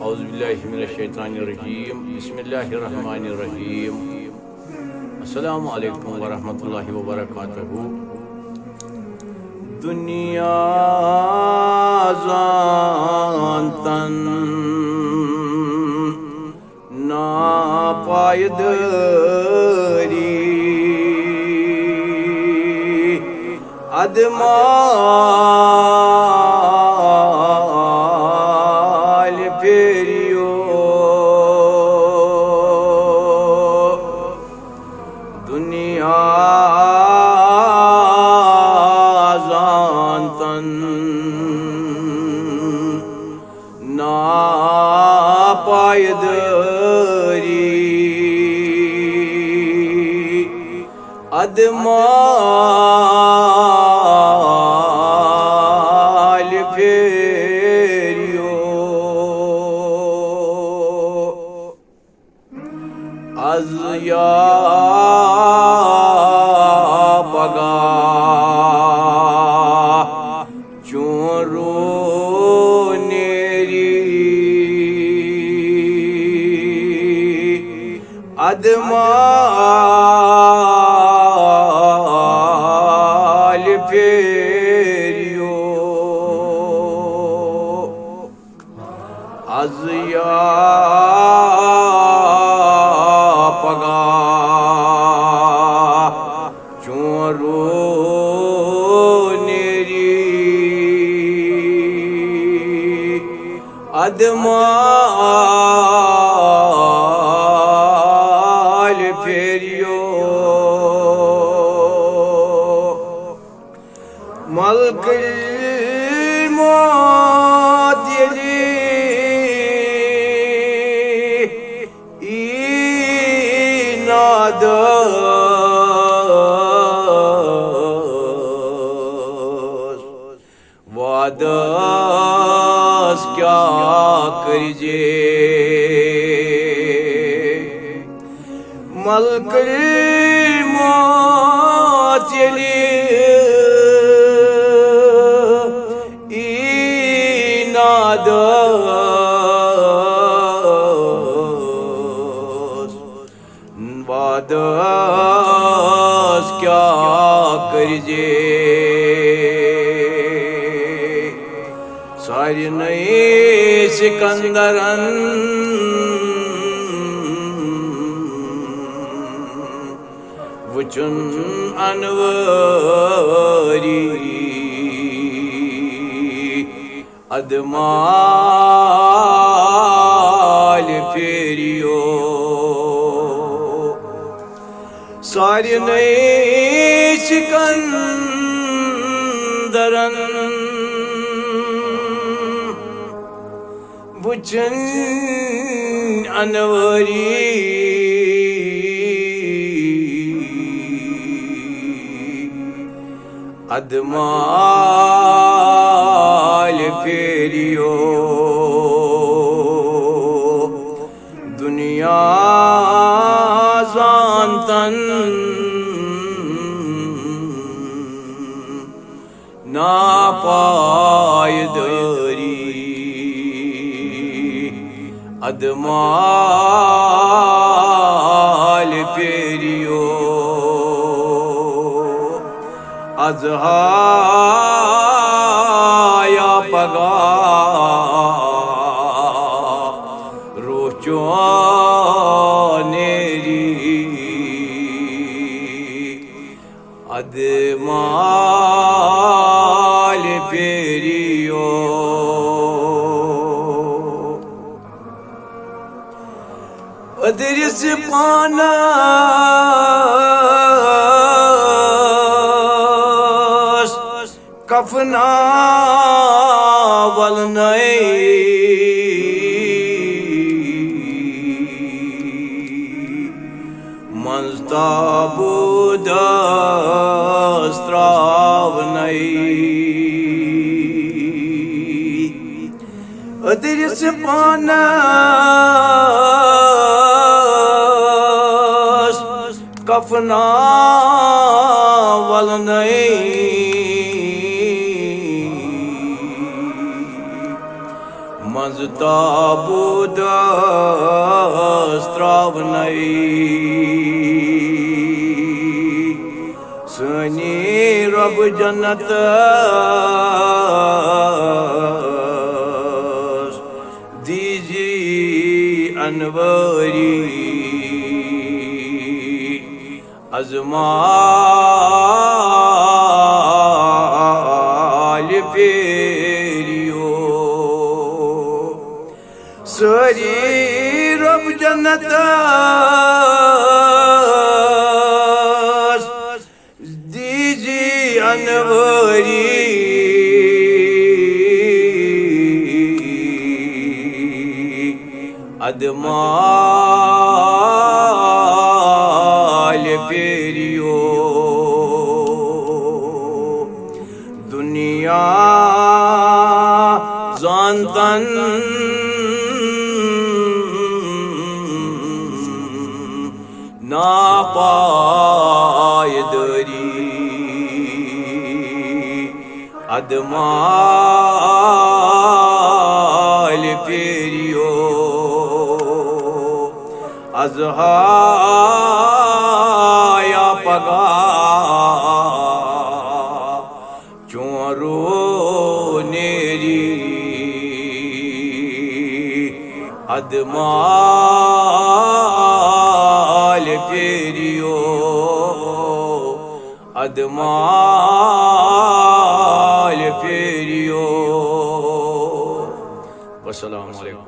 औज़ुबिल्लाहि मिनश्शैतानिर्रजीम बिस्मिल्लाहिर्रहमानिर्रहीम अस्सलामु अलैकुम वरहमतुल्लाहि वबरकातुहू। दुनिया ज़ानतन नापायदारी अदमाल फेरियो दुनिया ज़ानतन नापायदारी अदमाल फेरियो az ya पगा चोरो नेरी अदमाल फेरियो az ya पगा चोरो नेरी अदमाल फेरियो मलकुल मौत वादस क्या करजे मलकुल मौत वादस क्या करजे सारी नई सिकंदरन वचन अनवरी अदमाल फेरियो सारी नई सिकंदरन वचन अनवरी अदमाल फेरियो दुनिया ज़ानतन नापायदारी अदमाल फेरियो अज़हाया पगा रोचो नेरी अदमाल फेरियो अदरिस पाना कफना वल नई मंस्ताबुद स्त्राव नई अदरिस पाना कफना वल नई मंज ताबूद स्त्रावनई सनी रब जन्नत दीजी अनवरी अजमाल फेरियो सरी रब जन्नत दीजी अनवरी अदमाल फेरियो दुनिया जानतन नापायदरी अदमाल फेरियो अजहाया पगा चोरो नेरी अदमाल फेरियो अदमाल फेरियो। अस्सलामु अलैकुम।